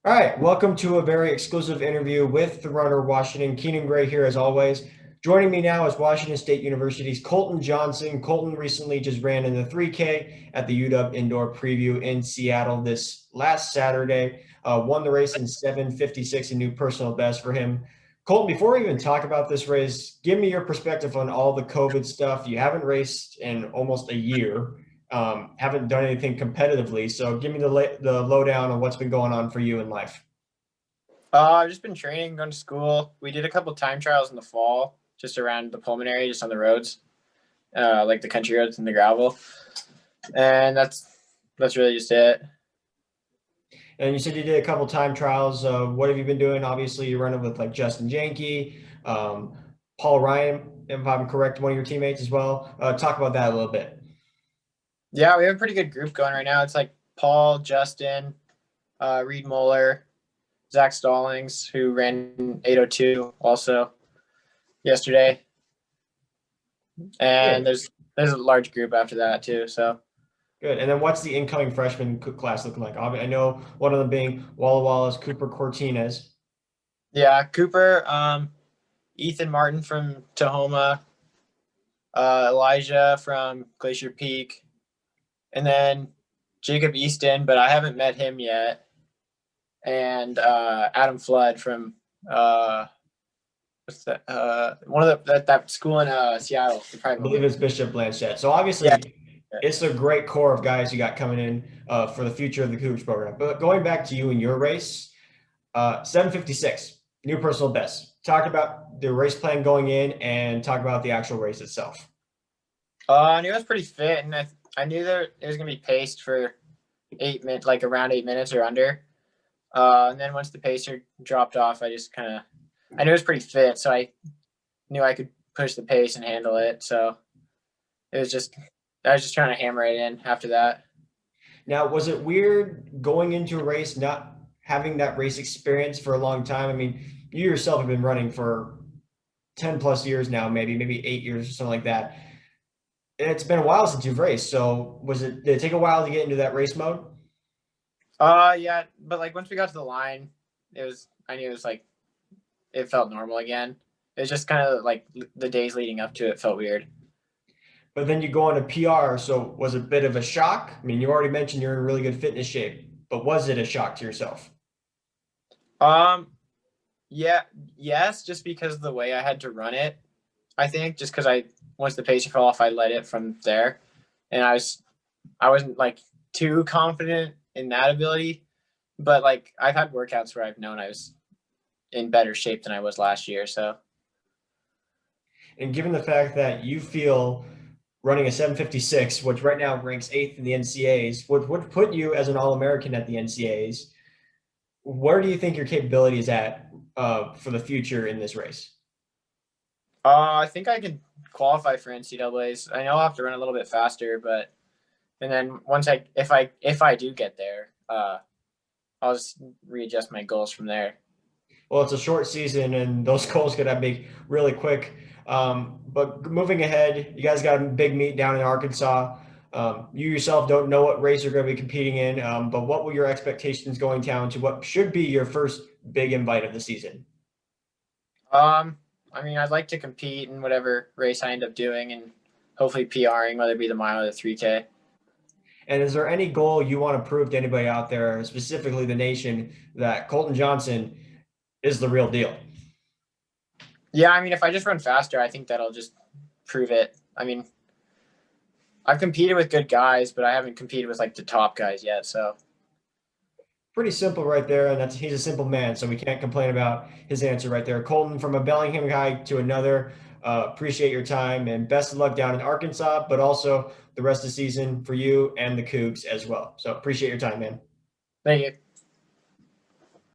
All right, welcome to a very exclusive interview with the runner Washington. Keenan Gray here as always. Joining me now is Washington State University's Colton Johnsen. Colton recently just ran in the 3K at the UW Indoor Preview in Seattle this last Saturday. Won the race in 7:56, a new personal best for him. Colton, before we even talk about this race, give me your perspective on all the COVID stuff. You haven't raced in almost a year. Haven't done anything competitively. So give me the lowdown on what's been going on for you in life. I've just been training, going to school. We did a couple time trials in the fall, just around the pulmonary, just on the roads, like the country roads and the gravel. And that's really just it. And you said you did a couple time trials. What have you been doing? Obviously, you're running with like Justin Janke, Paul Ryan, if I'm correct, one of your teammates as well. Talk about that a little bit. Yeah, we have a pretty good group going right now. It's like Paul, Justin, Reed Moeller, Zach Stallings, who ran 8:02 also yesterday. And there's a large group after that too. So good. And then what's the incoming freshman class looking like? I know one of them being Walla Wallace, Cooper Cortines. yeah, Cooper, Ethan Martin from Sehome, Elijah from Glacier Peak, and then Jacob Easton, but I haven't met him yet. And Adam Flood from what's that? One of that school in Seattle. I believe it's Bishop Blanchette. So obviously, yeah. It's a great core of guys you got coming in for the future of the Cougs program. But going back to you and your race, 7:56, new personal best. Talk about the race plan going in and talk about the actual race itself. I knew I was pretty fit, and I knew that it was gonna be paced for 8 minutes, like around 8 minutes or under. And then once the pacer dropped off, I knew it was pretty fit, so I knew I could push the pace and handle it. So I was just trying to hammer it in after that. Now, was it weird going into a race, not having that race experience for a long time? I mean, you yourself have been running for 10 plus years now, maybe 8 years or something like that. It's been a while since you've raced. So did it take a while to get into that race mode? Yeah, but like once we got to the line, I knew it was like, it felt normal again. It was just kind of like the days leading up to it felt weird. But then you go on a PR, so was it a bit of a shock? I mean, you already mentioned you're in really good fitness shape, but was it a shock to yourself? Yeah, yes, just because of the way I had to run it. I think just because once the pacer fell off, I led it from there, and I wasn't like too confident in that ability, but like I've had workouts where I've known I was in better shape than I was last year. So, and given the fact that you feel running a 7:56, which right now ranks 8th in the NCAAs, would put you as an All-American at the NCAAs, where do you think your capability is at for the future in this race? I think I could qualify for NCAAs. I know I'll have to run a little bit faster, and then if I do get there, I'll just readjust my goals from there. Well, it's a short season, and those goals could have big really quick. But moving ahead, you guys got a big meet down in Arkansas. You yourself don't know what race you're going to be competing in, but what were your expectations going down to what should be your first big invite of the season? I mean, I'd like to compete in whatever race I end up doing and hopefully PRing, whether it be the mile or the 3K. And is there any goal you want to prove to anybody out there, specifically the nation, that Colton Johnsen is the real deal? Yeah, I mean, if I just run faster, I think that'll just prove it. I mean, I've competed with good guys, but I haven't competed with like the top guys yet. So pretty simple right there, and he's a simple man, so we can't complain about his answer right there. Colton, from a Bellingham guy to another, appreciate your time and best of luck down in Arkansas, but also the rest of the season for you and the Cougs as well. So appreciate your time, man. thank you.